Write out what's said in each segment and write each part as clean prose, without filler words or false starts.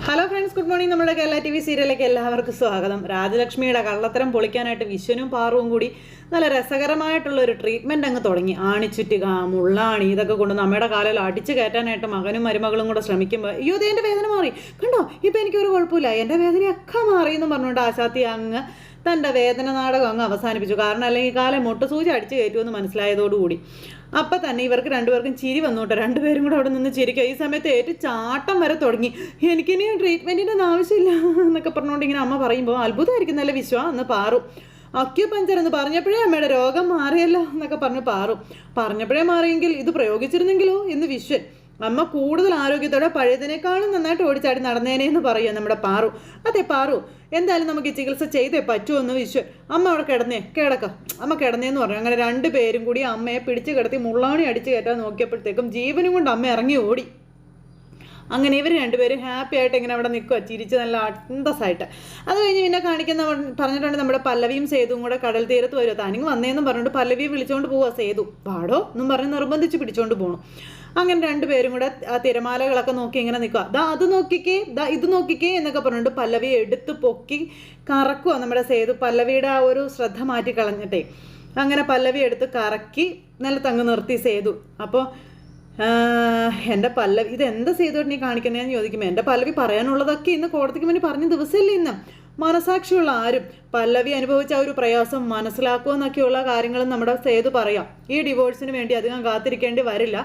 Hello friends, good morning. നമ്മുടെ Kerala TV സീരിയലിലേക്ക് എല്ലാവർക്കും സ്വാഗതം. രാജലക്ഷ്മിയുടെ കള്ളത്തരം പൊളിക്കാനായിട്ട് വിശ്വനും പാറുവും കൂടി നല്ല രസകരമായിട്ടുള്ള ഒരു ട്രീറ്റ്മെൻറ്റ് അങ്ങ് തുടങ്ങി. ആണിച്ചുറ്റുക, മുള്ളാണി, ഇതൊക്കെ കൊണ്ട് നമ്മുടെ കാലിൽ അടിച്ചു കയറ്റാനായിട്ട് മകനും മരുമകളും കൂടെ ശ്രമിക്കുമ്പോൾ അയ്യോ ദേ എൻ്റെ വേദന മാറി, കണ്ടോ ഇപ്പം എനിക്കൊരു കുഴപ്പമില്ല, എൻ്റെ വേദനയൊക്കെ മാറി എന്ന് പറഞ്ഞുകൊണ്ട് ആശാത്തി അങ്ങ് തൻ്റെ വേദന നാടകം അങ്ങ് അവസാനിപ്പിച്ചു. കാരണം അല്ലെങ്കിൽ കാലം മുട്ടുസൂചി അടിച്ചു കയറ്റുമെന്ന് മനസ്സിലായതോടുകൂടി അപ്പം തന്നെ ഇവർക്ക് രണ്ടുപേർക്കും ചിരി വന്നോട്ടെ. രണ്ടുപേരും കൂടെ അവിടെ നിന്ന് ചിരിക്കുക. ഈ സമയത്ത് ചാട്ടം വരെ തുടങ്ങി. എനിക്കിനി ട്രീറ്റ്മെൻറ്റിൻ്റെ ഒന്നും ആവശ്യമില്ല എന്നൊക്കെ പറഞ്ഞുകൊണ്ട് ഇങ്ങനെ അമ്മ പറയുമ്പോൾ അത്ഭുതമായിരിക്കുന്നല്ലേ വിശ്വ എന്ന് പാറു. അക്യുപഞ്ചർ എന്ന് പറഞ്ഞപ്പോഴേ അമ്മയുടെ രോഗം മാറിയല്ലോ എന്നൊക്കെ പറഞ്ഞ് പാറു. പറഞ്ഞപ്പോഴേ മാറിയെങ്കിൽ ഇത് പ്രയോഗിച്ചിരുന്നെങ്കിലോ എന്ന് വിശ്വൻ. അമ്മ കൂടുതൽ ആരോഗ്യത്തോടെ പഴയതിനേക്കാളും നന്നായിട്ട് ഓടിച്ചാടി നടന്നേനെ എന്ന് പറയുക നമ്മുടെ പാറു. അതെ പാറു, എന്തായാലും നമുക്ക് ഈ ചികിത്സ ചെയ്തേ പറ്റുമെന്ന് വിശ്വൻ. അമ്മ അവിടെ കിടക്ക അമ്മ കിടന്നേന്ന് പറഞ്ഞു. അങ്ങനെ രണ്ടുപേരും കൂടി അമ്മയെ പിടിച്ചു കിടത്തി മുള്ളാണി അടിച്ചു കയറ്റാൻ നോക്കിയപ്പോഴത്തേക്കും ജീവനും കൊണ്ട് അമ്മ ഇറങ്ങി ഓടി. അങ്ങനെ ഇവർ രണ്ടുപേരും ഹാപ്പി ആയിട്ട് ഇങ്ങനെ അവിടെ നിൽക്കുക, ചിരിച്ച് നല്ല അന്തസ്സായിട്ട്. അത് കഴിഞ്ഞ് പിന്നെ പറഞ്ഞിട്ടുണ്ട് നമ്മുടെ പല്ലവിയും സേതുവും കൂടെ കടൽ തീരത്ത് വരുമോ, താനിങ് വന്നേന്നും പറഞ്ഞിട്ട് പല്ലവിയെ വിളിച്ചുകൊണ്ട് പോവുക. സേതു പാടോ എന്നും പറഞ്ഞ് നിർബന്ധിച്ച് പിടിച്ചുകൊണ്ട് പോകണം. അങ്ങനെ രണ്ടുപേരും കൂടെ ആ തിരമാലകളൊക്കെ നോക്കി ഇങ്ങനെ നിൽക്കുക. അത് നോക്കിക്കേ, ഇത് നോക്കിക്കേ എന്നൊക്കെ പറഞ്ഞിട്ട് പല്ലവിയെ എടുത്ത് പൊക്കി കറക്കുക നമ്മുടെ സേതു. പല്ലവിയുടെ ആ ഒരു ശ്രദ്ധ മാറ്റി കളഞ്ഞിട്ടേ അങ്ങനെ പല്ലവി എടുത്ത് കറക്കി നിലത്തങ്ങ് നിർത്തി സേതു. അപ്പോൾ എൻ്റെ പല്ലവി ഇതെന്താ സേതുവായിട്ട് നീ കാണിക്കുന്നതെന്ന് ചോദിക്കുമ്പോൾ എൻ്റെ പല്ലവി പറയാനുള്ളതൊക്കെ ഇന്ന് കോടതിക്ക് വേണ്ടി പറഞ്ഞ ദിവസമല്ലേ ഇന്ന്. മനസാക്ഷിയുള്ള ആരും പല്ലവി അനുഭവിച്ച ആ ഒരു പ്രയാസം മനസ്സിലാക്കുമെന്നൊക്കെയുള്ള കാര്യങ്ങളും നമ്മുടെ സേതു പറയാം. ഈ ഡിവോഴ്സിന് വേണ്ടി അധികം കാത്തിരിക്കേണ്ടി വരില്ല,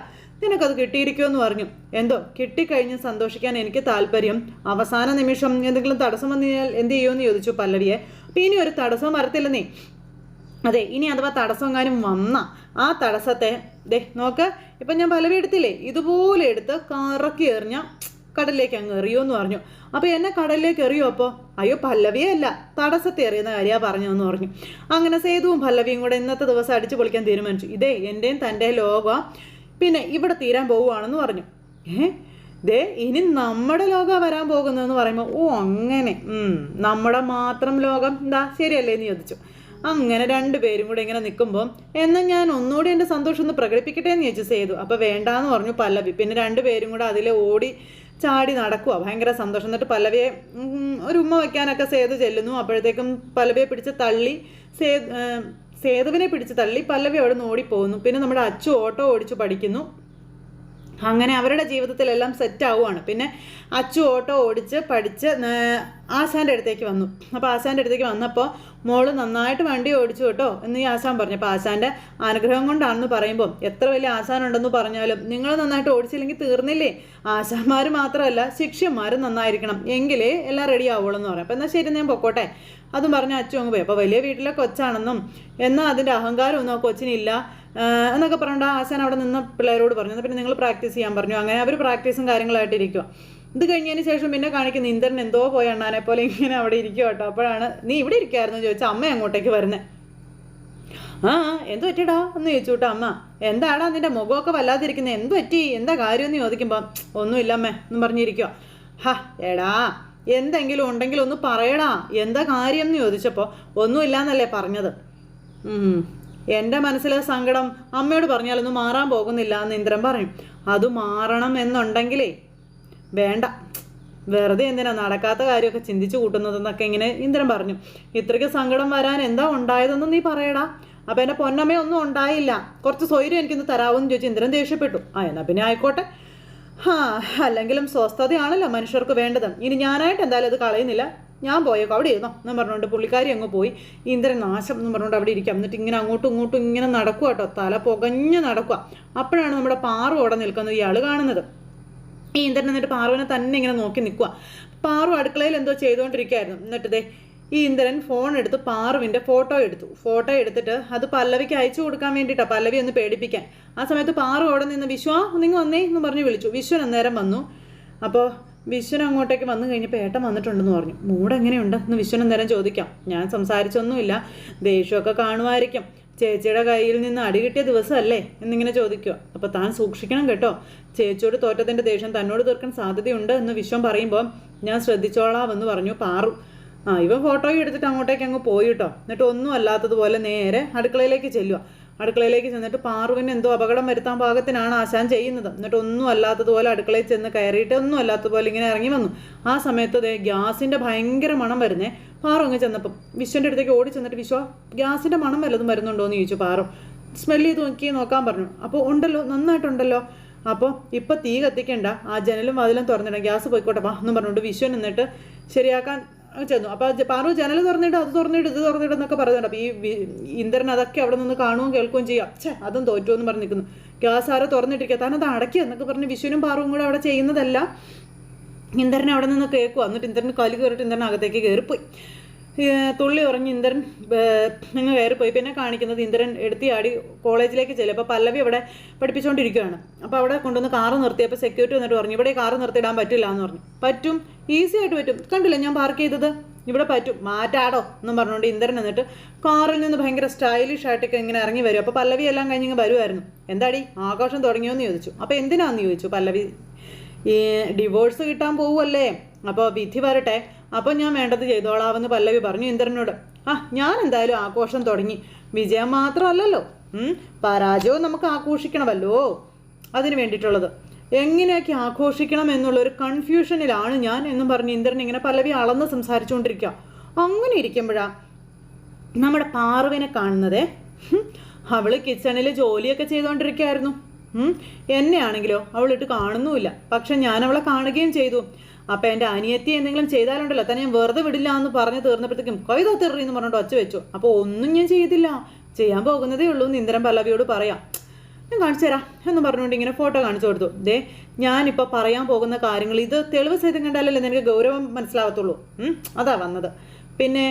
നിനക്കത് കിട്ടിയിരിക്കുമെന്ന് പറഞ്ഞു. എന്തോ കിട്ടിക്കഴിഞ്ഞ് സന്തോഷിക്കാൻ എനിക്ക് താല്പര്യം. അവസാന നിമിഷം എന്തെങ്കിലും തടസ്സം വന്നു കഴിഞ്ഞാൽ എന്ത് ചെയ്യുമെന്ന് ചോദിച്ചു പല്ലവിയെ. അപ്പം ഇനി ഒരു തടസ്സവും വരത്തില്ലെന്നേ. അതെ, ഇനി അഥവാ തടസ്സമെങ്ങാനും വന്ന ആ തടസ്സത്തെ നോക്ക്, ഇപ്പം ഞാൻ പല്ലവി എടുത്തില്ലേ, ഇതുപോലെ എടുത്ത് കറക്കി എറിഞ്ഞ കടലിലേക്ക് അങ്ങ് എറിയുമെന്ന് പറഞ്ഞു. അപ്പോൾ എന്നെ കടലിലേക്ക് എറിയോ? അപ്പോൾ അയ്യോ പല്ലവിയെ അല്ല, തടസ്സത്തെ എറിയുന്ന കാര്യമാണ് പറഞ്ഞതെന്ന് പറഞ്ഞു. അങ്ങനെ സേതുവും പല്ലവിയും കൂടെ ഇന്നത്തെ ദിവസം അടിച്ചു പൊളിക്കാൻ തീരുമാനിച്ചു. എൻ്റെയും തൻ്റെ ലോകം പിന്നെ ഇവിടെ തീരാൻ പോവുകയാണെന്ന് പറഞ്ഞു. ഇനി നമ്മുടെ ലോകം വരാൻ പോകുന്നതെന്ന് പറയുമ്പോൾ അങ്ങനെ നമ്മുടെ മാത്രം ലോകം എന്താ ശരിയല്ലേ എന്ന് ചോദിച്ചു. അങ്ങനെ രണ്ടുപേരും കൂടെ ഇങ്ങനെ നിൽക്കുമ്പോൾ എന്നാൽ ഞാൻ ഒന്നുകൂടി എൻ്റെ സന്തോഷം ഒന്ന് പ്രകടിപ്പിക്കട്ടെ എന്ന് ചോദിച്ചു സേതു. അപ്പോൾ വേണ്ടാന്ന് പറഞ്ഞു പല്ലവി. പിന്നെ രണ്ടുപേരും കൂടെ അതിൽ ഓടി ചാടി നടക്കുക, ഭയങ്കര സന്തോഷം. എന്നിട്ട് പല്ലവിയെ ഒരു ഉമ്മ വയ്ക്കാനൊക്കെ സേതു ചെല്ലുന്നു. അപ്പോഴത്തേക്കും പല്ലവിയെ പിടിച്ച് തള്ളി സേതുവിനെ പിടിച്ച് തള്ളി പല്ലവി അവിടെ നിന്ന് ഓടിപ്പോകുന്നു. പിന്നെ നമ്മുടെ അച്ചു ഓട്ടോ ഓടിച്ചു പഠിക്കുന്നു. അങ്ങനെ അവരുടെ ജീവിതത്തിലെല്ലാം സെറ്റ് ആവുകയാണ്. പിന്നെ അച്ചു ഓട്ടോ ഓടിച്ച് പഠിച്ച് ആശാൻ്റെ അടുത്തേക്ക് വന്നു. അപ്പോൾ ആശാൻ്റെ അടുത്തേക്ക് വന്നപ്പോൾ മോള് നന്നായിട്ട് വണ്ടി ഓടിച്ചു കേട്ടോ എന്ന് ഈ ആശാൻ പറഞ്ഞു. അപ്പോൾ ആശാൻ്റെ അനുഗ്രഹം കൊണ്ടാണെന്ന് പറയുമ്പോൾ എത്ര വലിയ ആശാനുണ്ടെന്ന് പറഞ്ഞാലും നിങ്ങൾ നന്നായിട്ട് ഓടിച്ചില്ലെങ്കിൽ തീർന്നില്ലേ. ആശാന്മാർ മാത്രമല്ല ശിഷ്യന്മാരും നന്നായിരിക്കണം, എങ്കിലേ എല്ലാം റെഡി ആവുള്ളൂ എന്ന് പറയാം. അപ്പോൾ എന്നാൽ ശരി ഞാൻ പൊക്കോട്ടെ അതും പറഞ്ഞ് അച്ചു അങ്ങ് പോയി. അപ്പോൾ വലിയ വീട്ടിലെ കൊച്ചാണെന്നും എന്നാൽ അതിൻ്റെ അഹങ്കാരമൊന്നും ആ കൊച്ചിനില്ല എന്നൊക്കെ പറഞ്ഞിട്ട് ആശാൻ അവിടെ നിന്ന് പിള്ളേരോട് പറഞ്ഞു. പിന്നെ നിങ്ങൾ പ്രാക്ടീസ് ചെയ്യാൻ പറഞ്ഞു. അങ്ങനെ അവർ പ്രാക്ടീസും കാര്യങ്ങളായിട്ടിരിക്കുക. ഇത് കഴിഞ്ഞതിന് ശേഷം പിന്നെ കാണിക്കുന്ന ഇന്ദ്രൻ എന്തോ പോയി അണ്ണാനെ പോലെ ഇങ്ങനെ അവിടെ ഇരിക്കുക കേട്ടോ. അപ്പോഴാണ് നീ ഇവിടെ ഇരിക്കുമായിരുന്നു ചോദിച്ചാൽ അമ്മ അങ്ങോട്ടേക്ക് വരുന്നത്. എന്ത് പറ്റിയിടാ എന്ന് ചോദിച്ചു കേട്ടോ അമ്മ. എന്താടാ നിന്റെ മുഖമൊക്കെ വല്ലാതിരിക്കുന്നത്, എന്ത് പറ്റി, എന്താ കാര്യമെന്ന് ചോദിക്കുമ്പോൾ ഒന്നുമില്ല അമ്മേ എന്നും പറഞ്ഞിരിക്കുക. എടാ എന്തെങ്കിലും ഉണ്ടെങ്കിൽ ഒന്ന് പറയടാ, എന്താ കാര്യം എന്ന് ചോദിച്ചപ്പോൾ ഒന്നുമില്ലാന്നല്ലേ പറഞ്ഞത്. എൻ്റെ മനസ്സിലെ സങ്കടം അമ്മയോട് പറഞ്ഞാലൊന്നും മാറാൻ പോകുന്നില്ല എന്ന് ഇന്ദ്രൻ പറയും. അത് മാറണം എന്നുണ്ടെങ്കിലേ വേണ്ട, വെറുതെ എന്തിനാ നടക്കാത്ത കാര്യമൊക്കെ ചിന്തിച്ചു കൂട്ടുന്നതെന്നൊക്കെ ഇങ്ങനെ ഇന്ദ്രൻ പറഞ്ഞു. ഇത്രയ്ക്ക് സങ്കടം വരാൻ എന്താ ഉണ്ടായതെന്ന് നീ പറയടാ. അപ്പം എൻ്റെ പൊന്നമ്മയൊന്നും ഉണ്ടായില്ല, കുറച്ച് സ്വൈര്യം എനിക്കൊന്ന് തരാമെന്ന് ചോദിച്ചു ഇന്ദ്രൻ ദേഷ്യപ്പെട്ടു. എന്നാൽ പിന്നെ ആയിക്കോട്ടെ, അല്ലെങ്കിലും സ്വസ്ഥതയാണല്ലോ മനുഷ്യർക്ക് വേണ്ടത്. ഇനി ഞാനായിട്ട് എന്തായാലും അത് കളയുന്നില്ല, ഞാൻ പോയേക്കോ അവിടെ ഇരുന്നോ എന്നും പറഞ്ഞുകൊണ്ട് പുള്ളിക്കാരി അങ്ങ് പോയി. ഇന്ദ്രൻ നാശം എന്നും പറഞ്ഞുകൊണ്ട് അവിടെ ഇരിക്കാം. എന്നിട്ട് ഇങ്ങനെ അങ്ങോട്ടും ഇങ്ങോട്ടും ഇങ്ങനെ നടക്കുക കേട്ടോ, തല പുകഞ്ഞ് നടക്കുക. അപ്പോഴാണ് നമ്മുടെ പാറു അവിടെ നിൽക്കുന്നത് ഇയാൾ കാണുന്നത്. ഈ ഇന്ദ്രൻ എന്നിട്ട് പാറുവിനെ തന്നെ ഇങ്ങനെ നോക്കി നിൽക്കുക. പാറു അടുക്കളയിൽ എന്തോ ചെയ്തുകൊണ്ടിരിക്കുകയായിരുന്നു. എന്നിട്ട് ഈ ഇന്ദ്രൻ ഫോൺ എടുത്ത് പാറുവിൻ്റെ ഫോട്ടോ എടുത്തിട്ട് അത് പല്ലവിക്ക് അയച്ചു കൊടുക്കാൻ വേണ്ടിയിട്ടാണ്, പല്ലവി ഒന്ന് പേടിപ്പിക്കാൻ. ആ സമയത്ത് പാറു അവിടെ നിന്ന് നിങ്ങൾ വന്നേ എന്ന് പറഞ്ഞ് വിളിച്ചു. വിശ്വൻ അന്നേരം വന്നു. അപ്പോൾ വിശ്വൻ അങ്ങോട്ടേക്ക് വന്നു കഴിഞ്ഞപ്പോൾ ഏട്ടൻ വന്നിട്ടുണ്ടെന്ന് പറഞ്ഞു. മൂഡ് എങ്ങനെയുണ്ട് എന്ന് വിശ്വൻ അന്നേരം ചോദിക്കാം. ഞാൻ സംസാരിച്ചൊന്നുമില്ല, ദേഷ്യമൊക്കെ കാണുമായിരിക്കും, ചേച്ചിയുടെ കയ്യിൽ നിന്ന് അടി കിട്ടിയ ദിവസമല്ലേ എന്നിങ്ങനെ ചോദിക്കുക. അപ്പോൾ താൻ സൂക്ഷിക്കണം കേട്ടോ, ചേച്ചിയോട് തോറ്റത്തിൻ്റെ ദേഷ്യം തന്നോട് തീർക്കാൻ സാധ്യതയുണ്ട് എന്ന് വിശ്വൻ പറയുമ്പോൾ ഞാൻ ശ്രദ്ധിച്ചോളാമെന്ന് പറഞ്ഞു പാറു. ഇവൻ ഫോട്ടോയും എടുത്തിട്ട് അങ്ങോട്ടേക്ക് അങ്ങ് പോയി കേട്ടോ. എന്നിട്ട് ഒന്നും അല്ലാത്തതുപോലെ നേരെ അടുക്കളയിലേക്ക് ചെല്ലുക. അടുക്കളയിലേക്ക് ചെന്നിട്ട് പാറുവിന് എന്തോ അപകടം വരുത്താൻ പാകത്തിനാണ് ആശാൻ ചെയ്യുന്നത്. എന്നിട്ട് ഒന്നും അല്ലാത്തതുപോലെ അടുക്കളയിൽ ചെന്ന് കയറിയിട്ട് ഒന്നും അല്ലാത്തതുപോലെ ഇങ്ങനെ ഇറങ്ങി വന്നു. ആ സമയത്ത് ഗ്യാസിൻ്റെ ഭയങ്കര മണം വരുന്നേ. പാറു അങ്ങ് ചെന്നപ്പം വിശ്വൻ്റെ അടുത്തേക്ക് ഓടി ചെന്നിട്ട് വിശ്വ ഗ്യാസിൻ്റെ മണം വല്ലതും വരുന്നുണ്ടോ എന്ന് ചോദിച്ചു. പാറു സ്മെല്ല് ചെയ്ത് നോക്കാൻ പറഞ്ഞു. അപ്പോൾ ഉണ്ടല്ലോ, നന്നായിട്ടുണ്ടല്ലോ. അപ്പോൾ ഇപ്പം തീ കത്തിക്കണ്ട, ആ ജനലും വാതിലും തുറന്നിടാം, ഗ്യാസ് പോയിക്കോട്ടെ വാ എന്നും പറഞ്ഞുകൊണ്ട് വിശ്വൻ എന്നിട്ട് ശരിയാക്കാൻ ചെന്നു. അപ്പോൾ പാറു ജനൽ തുറന്നിട്ട് അത് തുറന്നിട്ട് ഇത് തുറന്നിട്ടെന്നൊക്കെ പറയുന്നുണ്ട്. അപ്പോൾ ഈ ഇന്ദ്രൻ അതൊക്കെ അവിടെ നിന്ന് കാണുകയും കേൾക്കുകയും ചെയ്യാം. അതും തോറ്റു എന്ന് പറഞ്ഞ് നിൽക്കുന്നു. ഗ്യാസ് ആരോ തുറന്നിട്ടിരിക്കുക, താനത് അടയ്ക്കുക എന്നൊക്കെ പറഞ്ഞ് വിശ്വനും പാറുവും കൂടെ അവിടെ ചെയ്യുന്നതല്ല ഇന്ദ്രൻ അവിടെ നിന്ന് കേൾക്കുക. എന്നിട്ട് ഇന്ദ്രന് കലി കയറിയിട്ട് ഇന്ദ്രൻ അകത്തേക്ക് കയറിപ്പോയി. തുള്ളി ഉറങ്ങി ഇന്ദ്രൻ അങ്ങ് കയറിപ്പോയി. പിന്നെ കാണിക്കുന്നത് ഇന്ദ്രൻ എടുത്തിയാടി കോളേജിലേക്ക് ചെല്ലും. അപ്പോൾ പല്ലവി അവിടെ പഠിപ്പിച്ചുകൊണ്ടിരിക്കുകയാണ്. അപ്പോൾ അവിടെ കൊണ്ടുവന്ന് കാറ് നിർത്തിയപ്പോൾ സെക്യൂരിറ്റി വന്നിട്ട് പറഞ്ഞു ഇവിടെ കാറ് നിർത്തിയിടാൻ പറ്റില്ല എന്ന് പറഞ്ഞു. പറ്റും, ഈസി ആയിട്ട് പറ്റും, കണ്ടില്ല ഞാൻ പാർക്ക് ചെയ്തത്, ഇവിടെ പറ്റും, മാറ്റാടോ എന്നും പറഞ്ഞുകൊണ്ട് ഇന്ദ്രൻ എന്നിട്ട് കാറിൽ നിന്ന് ഭയങ്കര സ്റ്റൈലിഷ് ആയിട്ടൊക്കെ ഇങ്ങനെ ഇറങ്ങി വരും. അപ്പോൾ പല്ലവി എല്ലാം കഴിഞ്ഞ് വരുമായിരുന്നു. എന്താടി ആഘോഷം തുടങ്ങിയോന്ന് ചോദിച്ചു. അപ്പോൾ എന്തിനാന്ന് ചോദിച്ചു പല്ലവി. ഈ ഡിവോഴ്സ് കിട്ടാൻ പോവുമല്ലേ, അപ്പോൾ വിധി വരട്ടെ, അപ്പോൾ ഞാൻ വേണ്ടത് ചെയ്തോളാമെന്ന് പല്ലവി പറഞ്ഞു ഇന്ദ്രനോട്. ഞാൻ എന്തായാലും ആഘോഷം തുടങ്ങി, വിജയം മാത്രമല്ലല്ലോ, പരാജയവും നമുക്ക് ആഘോഷിക്കണമല്ലോ, അതിന് വേണ്ടിയിട്ടുള്ളത്. എങ്ങനെയൊക്കെ ആഘോഷിക്കണം എന്നുള്ളൊരു കൺഫ്യൂഷനിലാണ് ഞാൻ എന്നും പറഞ്ഞ് ഇന്ദ്രൻ ഇങ്ങനെ പല്ലവി അളന്ന് സംസാരിച്ചുകൊണ്ടിരിക്കുക. അങ്ങനെ ഇരിക്കുമ്പോഴാണ് നമ്മുടെ പാറുവിനെ കാണുന്നത്. അവൾ കിച്ചണിൽ ജോലിയൊക്കെ ചെയ്തുകൊണ്ടിരിക്കുകയായിരുന്നു. എന്നെയാണെങ്കിലോ അവളിട്ട് കാണുന്നുമില്ല. പക്ഷെ ഞാൻ അവളെ കാണുകയും ചെയ്തു. അപ്പം എൻ്റെ അനിയത്തി എന്തെങ്കിലും ചെയ്താലുണ്ടല്ലോ തന്നെ ഞാൻ വെറുതെ വിടില്ല എന്ന് പറഞ്ഞ് തീർന്നപ്പോഴത്തേക്കും കൊയ്തെറി എന്ന് പറഞ്ഞിട്ട് ഒച്ച വെച്ചു. അപ്പോൾ ഒന്നും ഞാൻ ചെയ്തില്ല, ചെയ്യാൻ പോകുന്നതേ ഉള്ളൂ എന്ന് ഇന്ദ്രൻ പല്ലവിയോട് പറയാം. ഞാൻ കാണിച്ചു തരാം എന്ന് പറഞ്ഞുകൊണ്ട് ഇങ്ങനെ ഫോട്ടോ കാണിച്ചു കൊടുത്തു. ദേ ഞാനിപ്പോൾ പറയാൻ പോകുന്ന കാര്യങ്ങൾ ഇത് തെളിവ് സഹിതം കണ്ടാലല്ലേ നിനക്ക് ഗൗരവം മനസ്സിലാവത്തുള്ളൂ. അതാ വന്നത്. പിന്നെ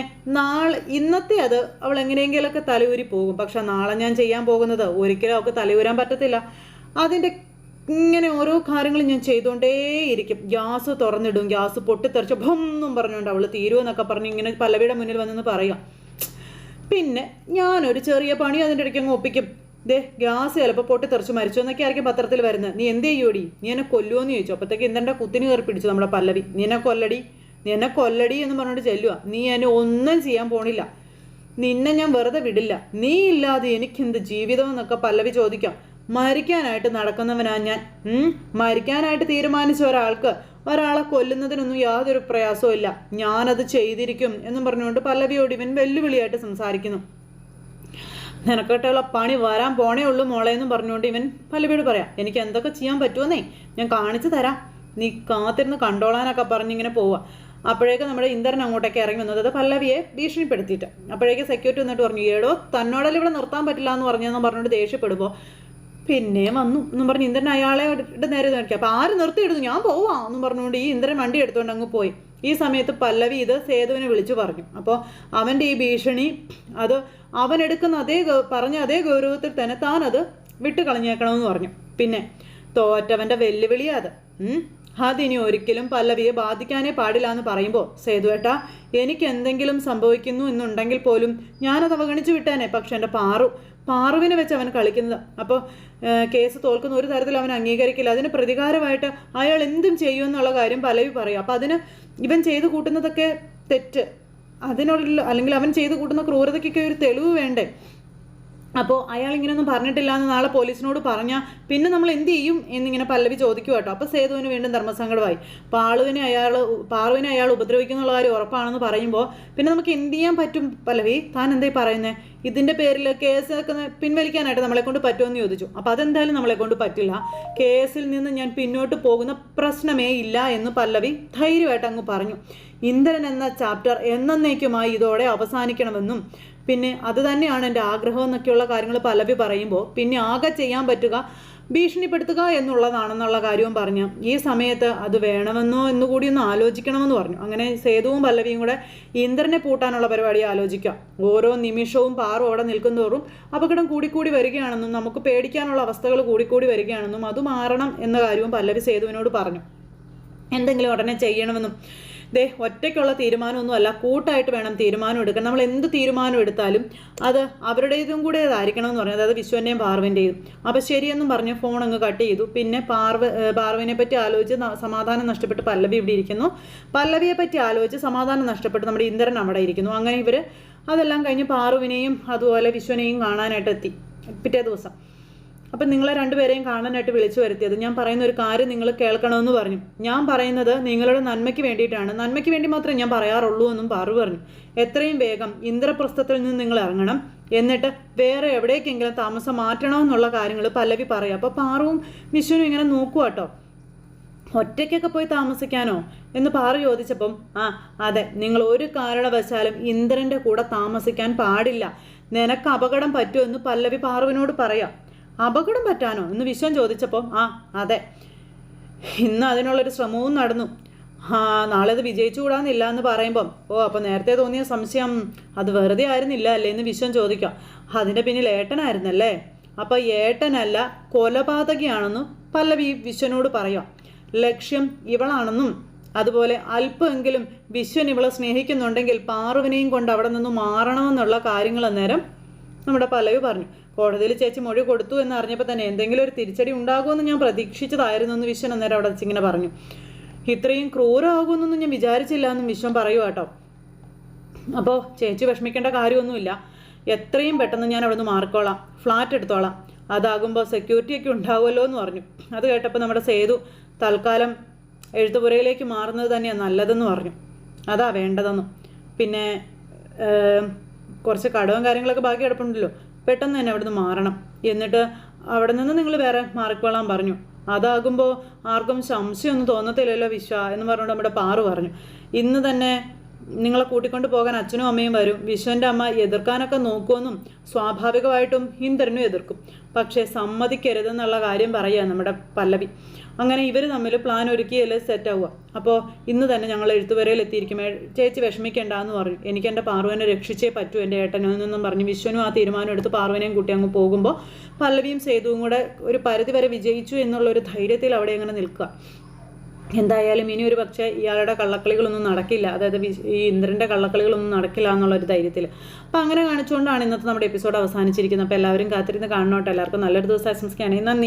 ഇന്നത്തെ അത് അവൾ എങ്ങനെയെങ്കിലുമൊക്കെ തലയൂരി പോകും. പക്ഷെ നാളെ ഞാൻ ചെയ്യാൻ പോകുന്നത് ഒരിക്കലും അവൾക്ക് തലയൂരാൻ പറ്റത്തില്ല. അതിൻ്റെ ഇങ്ങനെ ഓരോ കാര്യങ്ങളും ഞാൻ ചെയ്തുകൊണ്ടേയിരിക്കും. ഗ്യാസ് തുറന്നിടും, ഗ്യാസ് പൊട്ടിത്തെറിച്ച് ഭംന്നും പറഞ്ഞുകൊണ്ട് അവൾ തീരുമെന്നൊക്കെ പറഞ്ഞ് ഇങ്ങനെ പല്ലവിയുടെ മുന്നിൽ വന്നെന്ന് പറയാം. പിന്നെ ഞാനൊരു ചെറിയ പണി അതിൻ്റെ ഇടയ്ക്ക് അങ്ങ് ഒപ്പിക്കും. ദേ ഗ്യാസ് ചിലപ്പോൾ പൊട്ടിത്തെറിച്ച് മരിച്ചു എന്നൊക്കെ ആയിരിക്കും പത്രത്തിൽ വരുന്നത്. നീ എന്ത് ചെയ്യൂടി, നീ എന്നെ കൊല്ലുമെന്ന് ചോദിച്ചു. അപ്പോഴത്തേക്ക് എന്തെൻ്റെ കുത്തിന് കയറി പിടിച്ചു നമ്മുടെ പല്ലവി. നീ എന്നെ കൊല്ലടി എന്ന് പറഞ്ഞുകൊണ്ട് ചെല്ലുക. നീ എന്നെ ഒന്നും ചെയ്യാൻ പോണില്ല, നിന്നെ ഞാൻ വെറുതെ വിടില്ല, നീ ഇല്ലാതെ എനിക്കെന്ത് ജീവിതം എന്നൊക്കെ പല്ലവി ചോദിക്കാം. മരിക്കാനായിട്ട് നടക്കുന്നവനാ ഞാൻ. മരിക്കാനായിട്ട് തീരുമാനിച്ച ഒരാളെ കൊല്ലുന്നതിനൊന്നും യാതൊരു പ്രയാസവും ഇല്ല, ഞാനത് ചെയ്തിരിക്കും എന്നും പറഞ്ഞുകൊണ്ട് പല്ലവിയോട് ഇവൻ വെല്ലുവിളിയായിട്ട് സംസാരിക്കുന്നു. നിനക്കിട്ടുള്ള പണി വരാൻ പോണേ ഉള്ളൂ മോളെ എന്നും പറഞ്ഞുകൊണ്ട് ഇവൻ പല്ലവിയോട് പറയാം. എനിക്ക് എന്തൊക്കെ ചെയ്യാൻ പറ്റുമെന്നേ ഞാൻ കാണിച്ചു തരാം, നീ കാത്തിരുന്ന് കണ്ടോളാനൊക്കെ പറഞ്ഞിങ്ങനെ പോവുക. അപ്പോഴേക്കും നമ്മുടെ ഇന്ദ്രൻ അങ്ങോട്ടേക്ക് ഇറങ്ങി വന്നത് പല്ലവിയെ ഭീഷണിപ്പെടുത്തിയിട്ട്. അപ്പോഴേക്കും സെക്യൂരിറ്റി വന്നിട്ട് പറഞ്ഞു ഏടോ തന്നോടല്ലേ ഇവിടെ നിർത്താൻ പറ്റില്ല എന്ന് പറഞ്ഞെന്ന് പറഞ്ഞുകൊണ്ട് ദേഷ്യപ്പെടുമ്പോൾ പിന്നെ വന്നു എന്നും പറഞ്ഞ് ഇന്ദ്രൻ അയാളെ നേരെ നോക്കി. അപ്പോൾ ആര് നിർത്തിയിടുന്നു, ഞാൻ പോവാ എന്നും പറഞ്ഞുകൊണ്ട് ഈ ഇന്ദ്രൻ വണ്ടി എടുത്തുകൊണ്ട് അങ്ങ് പോയി. ഈ സമയത്ത് പല്ലവി ഇത് സേതുവിനെ വിളിച്ചു പറഞ്ഞു. അപ്പോൾ അവൻ്റെ ഈ ഭീഷണി അത് അവനെടുക്കുന്ന പറഞ്ഞ അതേ ഗൗരവത്തിൽ തന്നെ താനത് വിട്ട് കളഞ്ഞേക്കണമെന്ന് പറഞ്ഞു. പിന്നെ തോറ്റവൻ്റെ വെല്ലുവിളിയാ അത്. അതിനി ഒരിക്കലും പല്ലവിയെ ബാധിക്കാനേ പാടില്ല എന്ന് പറയുമ്പോൾ സേതുവേട്ടാ എനിക്ക് എന്തെങ്കിലും സംഭവിക്കുന്നു എന്നുണ്ടെങ്കിൽ പോലും ഞാനത് അവഗണിച്ചു വിട്ടേനെ. പക്ഷെ എൻ്റെ പാറുവിനെ വെച്ച് അവൻ കളിക്കുന്നത്. അപ്പോൾ കേസ് തോൽക്കുന്ന ഒരു തരത്തിൽ അവൻ അംഗീകരിക്കില്ല. അതിന് പ്രതികാരമായിട്ട് അയാൾ എന്തും ചെയ്യുമെന്നുള്ള കാര്യം പല്ലവി പറയും. അപ്പോൾ അതിന് ഇവൻ ചെയ്തു കൂട്ടുന്നതൊക്കെ തെറ്റ്, അതിനുള്ള അല്ലെങ്കിൽ അവൻ ചെയ്തു കൂട്ടുന്ന ക്രൂരതയ്ക്കൊക്കെ ഒരു തെളിവ് വേണ്ടേ. അപ്പോൾ അയാൾ ഇങ്ങനെയൊന്നും പറഞ്ഞിട്ടില്ല എന്ന് നാളെ പോലീസിനോട് പറഞ്ഞാൽ പിന്നെ നമ്മൾ എന്ത് ചെയ്യും എന്നിങ്ങനെ പല്ലവി ചോദിക്കുക കേട്ടോ. അപ്പോൾ സേതുവിന് വീണ്ടും ധർമ്മസങ്കടമായി. പാറുവിനെ അയാൾ ഉപദ്രവിക്കുന്നുള്ള കാര്യം ഉറപ്പാണെന്ന് പറയുമ്പോൾ പിന്നെ നമുക്ക് എന്ത് ചെയ്യാൻ പറ്റും പല്ലവി, താൻ എന്തായി പറയുന്നത്, ഇതിൻ്റെ പേരിൽ കേസൊക്കെ പിൻവലിക്കാനായിട്ട് നമ്മളെ കൊണ്ട് പറ്റുമെന്ന് ചോദിച്ചു. അപ്പോൾ അതെന്തായാലും നമ്മളെ കൊണ്ട് പറ്റില്ല, കേസിൽ നിന്ന് ഞാൻ പിന്നോട്ട് പോകുന്ന പ്രശ്നമേ ഇല്ല എന്ന് പല്ലവി ധൈര്യമായിട്ട് അങ്ങ് പറഞ്ഞു. ഇന്ദ്രൻ എന്ന ചാപ്റ്റർ എന്നേക്കുമായി ഇതോടെ അവസാനിക്കണമെന്നും പിന്നെ അത് തന്നെയാണ് എൻ്റെ ആഗ്രഹം എന്നൊക്കെയുള്ള കാര്യങ്ങൾ പല്ലവി പറയുമ്പോൾ പിന്നെ ആകെ ചെയ്യാൻ പറ്റുക ഭീഷണിപ്പെടുത്തുക എന്നുള്ളതാണെന്നുള്ള കാര്യവും പറഞ്ഞു. ഈ സമയത്ത് അത് വേണമെന്നോ എന്നുകൂടി ഒന്ന് ആലോചിക്കണമെന്ന് പറഞ്ഞു. അങ്ങനെ സേതുവും പല്ലവിയും കൂടെ ഇന്ദ്രനെ പൂട്ടാനുള്ള പരിപാടി ആലോചിക്കാം. ഓരോ നിമിഷവും പാറു അവിടെ നിൽക്കുന്തോറും അപകടം കൂടിക്കൂടി വരികയാണെന്നും നമുക്ക് പേടിക്കാനുള്ള അവസ്ഥകൾ കൂടിക്കൂടി വരികയാണെന്നും അത് മാറണം എന്ന കാര്യവും പല്ലവി സേതുവിനോട് പറഞ്ഞു. എന്തെങ്കിലും ഉടനെ ചെയ്യണമെന്നും ഒറ്റയ്ക്കുള്ള തീരുമാനമൊന്നും അല്ല, കൂട്ടായിട്ട് വേണം തീരുമാനം എടുക്കാൻ. നമ്മൾ എന്ത് തീരുമാനം എടുത്താലും അത് അവരുടേതും കൂടെ ആയിരിക്കണം എന്ന് പറഞ്ഞു, അതായത് വിശ്വൻ്റെയും പാർവിൻ്റെയും. അപ്പോൾ ശരിയെന്നും പറഞ്ഞ് ഫോൺ അങ്ങ് കട്ട് ചെയ്തു. പിന്നെ പാർവിനെ പറ്റി ആലോചിച്ച് സമാധാനം നഷ്ടപ്പെട്ട് പല്ലവി ഇവിടെ ഇരിക്കുന്നു. പല്ലവിയെ പറ്റി ആലോചിച്ച് സമാധാനം നഷ്ടപ്പെട്ട് നമ്മുടെ ഇന്ദ്രൻ അവിടെ ഇരിക്കുന്നു. അങ്ങനെ ഇവർ അതെല്ലാം കഴിഞ്ഞ് പാറുവിനെയും അതുപോലെ വിശ്വനെയും കാണാനായിട്ട് എത്തി. പിറ്റേ ദിവസം. അപ്പം നിങ്ങളെ രണ്ടുപേരെയും കാണാനായിട്ട് വിളിച്ചു വരുത്തിയത്. ഞാൻ പറയുന്ന ഒരു കാര്യം നിങ്ങൾ കേൾക്കണമെന്ന് പറഞ്ഞു. ഞാൻ പറയുന്നത് നിങ്ങളുടെ നന്മയ്ക്ക് വേണ്ടിയിട്ടാണ്, നന്മയ്ക്ക് വേണ്ടി മാത്രമേ ഞാൻ പറയാറുള്ളൂ എന്നും പാറു പറഞ്ഞു. എത്രയും വേഗം ഇന്ദ്രപ്രസ്ഥത്തിൽ നിന്ന് നിങ്ങൾ ഇറങ്ങണം, എന്നിട്ട് വേറെ എവിടേക്കെങ്കിലും താമസം മാറ്റണമെന്നുള്ള കാര്യങ്ങൾ പല്ലവി പറയാം. അപ്പോൾ പാറുവും വിശ്വനും ഇങ്ങനെ നോക്കുക കേട്ടോ. ഒറ്റയ്ക്കൊക്കെ പോയി താമസിക്കാനോ എന്ന് പാറു ചോദിച്ചപ്പം അതെ, നിങ്ങൾ ഒരു കാരണവശാലും ഇന്ദ്രൻ്റെ കൂടെ താമസിക്കാൻ പാടില്ല, നിനക്ക് അപകടം പറ്റുമെന്ന് പല്ലവി പാറുവിനോട് പറയാം. അപകടം പറ്റാനോ എന്ന് വിശ്വൻ ചോദിച്ചപ്പോൾ അതെ, ഇന്ന് അതിനുള്ളൊരു ശ്രമവും നടന്നു. നാളെ അത് വിജയിച്ചുകൂടാന്നില്ല എന്ന് പറയുമ്പം അപ്പോൾ നേരത്തെ തോന്നിയ സംശയം അത് വെറുതെ ആയിരുന്നില്ല അല്ലേ എന്ന് വിശ്വൻ ചോദിക്കാം. അതിൻ്റെ പിന്നിൽ ഏട്ടനായിരുന്നല്ലേ? അപ്പോൾ ഏട്ടനല്ല, കൊലപാതകിയാണെന്ന് പല്ലവി വിശ്വനോട് പറയാം. ലക്ഷ്യം ഇവളാണെന്നും അതുപോലെ അല്പമെങ്കിലും വിശ്വൻ ഇവളെ സ്നേഹിക്കുന്നുണ്ടെങ്കിൽ പാറുവിനെയും കൊണ്ട് അവിടെ നിന്ന് മാറണമെന്നുള്ള കാര്യങ്ങൾ അന്നേരം നമ്മുടെ പല്ലവി പറഞ്ഞു. കോടതിയിൽ ചേച്ചി മൊഴി കൊടുത്തു എന്ന് അറിഞ്ഞപ്പോൾ തന്നെ എന്തെങ്കിലും ഒരു തിരിച്ചടി ഉണ്ടാകുമെന്ന് ഞാൻ പ്രതീക്ഷിച്ചതായിരുന്നു എന്ന് വിശ്വൻ അന്നേരം അവിടെ വെച്ചിങ്ങനെ പറഞ്ഞു. ഇത്രയും ക്രൂരമാകുമെന്നൊന്നും ഞാൻ വിചാരിച്ചില്ല എന്നും വിശ്വൻ പറയുക കേട്ടോ. അപ്പോൾ ചേച്ചി വിഷമിക്കേണ്ട കാര്യമൊന്നുമില്ല, എത്രയും പെട്ടെന്ന് ഞാൻ അവിടെ നിന്ന് മാറിക്കോളാം, ഫ്ലാറ്റ് എടുത്തോളാം, അതാകുമ്പോൾ സെക്യൂരിറ്റിയൊക്കെ ഉണ്ടാവുമല്ലോ എന്ന് പറഞ്ഞു. അത് കേട്ടപ്പോൾ നമ്മുടെ സേതു തൽക്കാലം എഴുത്തുപുരയിലേക്ക് മാറുന്നത് തന്നെയാണ് നല്ലതെന്ന് പറഞ്ഞു. അതാ വേണ്ടതെന്നും പിന്നെ കുറച്ച് കടവും കാര്യങ്ങളൊക്കെ ബാക്കി കിടപ്പുണ്ടല്ലോ, പെട്ടെന്ന് തന്നെ അവിടെ നിന്ന് മാറണം, എന്നിട്ട് അവിടെ നിന്ന് നിങ്ങൾ വേറെ മാറിക്കോളാൻ പറഞ്ഞു. അതാകുമ്പോൾ ആർക്കും സംശയമൊന്നും തോന്നത്തില്ലല്ലോ വിശ്വ എന്ന് പറഞ്ഞുകൊണ്ട് നമ്മുടെ പാറു പറഞ്ഞു. ഇന്ന് തന്നെ നിങ്ങളെ കൂട്ടിക്കൊണ്ട് പോകാൻ അച്ഛനും അമ്മയും വരും. വിശ്വൻ്റെ അമ്മ എതിർക്കാനൊക്കെ നോക്കുമെന്നും സ്വാഭാവികമായിട്ടും ഇന്ദ്രനും എതിർക്കും, പക്ഷേ സമ്മതിക്കരുതെന്നുള്ള കാര്യം പറയുക നമ്മുടെ പല്ലവി. അങ്ങനെ ഇവർ തമ്മിൽ പ്ലാൻ ഒരുക്കിയല്ലേ സെറ്റാവുക. അപ്പോൾ ഇന്ന് തന്നെ ഞങ്ങൾ എഴുത്തുവരയിൽ എത്തിയിരിക്കും, ചേച്ചി വിഷമിക്കേണ്ട എന്ന് പറഞ്ഞു. എനിക്ക് എൻ്റെ പാറുവിനെ രക്ഷിച്ചേ പറ്റൂ എൻ്റെ ഏട്ടനിൽ നിന്നും പറഞ്ഞു വിശ്വനും ആ തീരുമാനം എടുത്ത് പാറുവിനെയും കൂട്ടി അങ്ങ് പോകുമ്പോൾ പല്ലവിയും സേതുവും കൂടെ ഒരു പരിധി വരെ വിജയിച്ചു എന്നുള്ളൊരു ധൈര്യത്തിൽ അവിടെ അങ്ങനെ നിൽക്കുക. എന്തായാലും ഇനി ഒരു പക്ഷേ ഇയാളുടെ കള്ളക്കളികളൊന്നും നടക്കില്ല, അതായത് ഈ ഇന്ദ്രൻ്റെ കള്ളക്കളികളൊന്നും നടക്കില്ല എന്നുള്ളൊരു ധൈര്യത്തിൽ. അപ്പോൾ അങ്ങനെ കാണിച്ചുകൊണ്ടാണ് ഇന്നത്തെ നമ്മുടെ എപ്പിസോഡ് അവസാനിച്ചിരിക്കുന്നത്. അപ്പോൾ എല്ലാവരും കാത്തിരുന്ന് കാണണോട്ടെ. എല്ലാവർക്കും നല്ലൊരു ദിവസം ആശംസിക്കുകയാണ്. നന്ദി.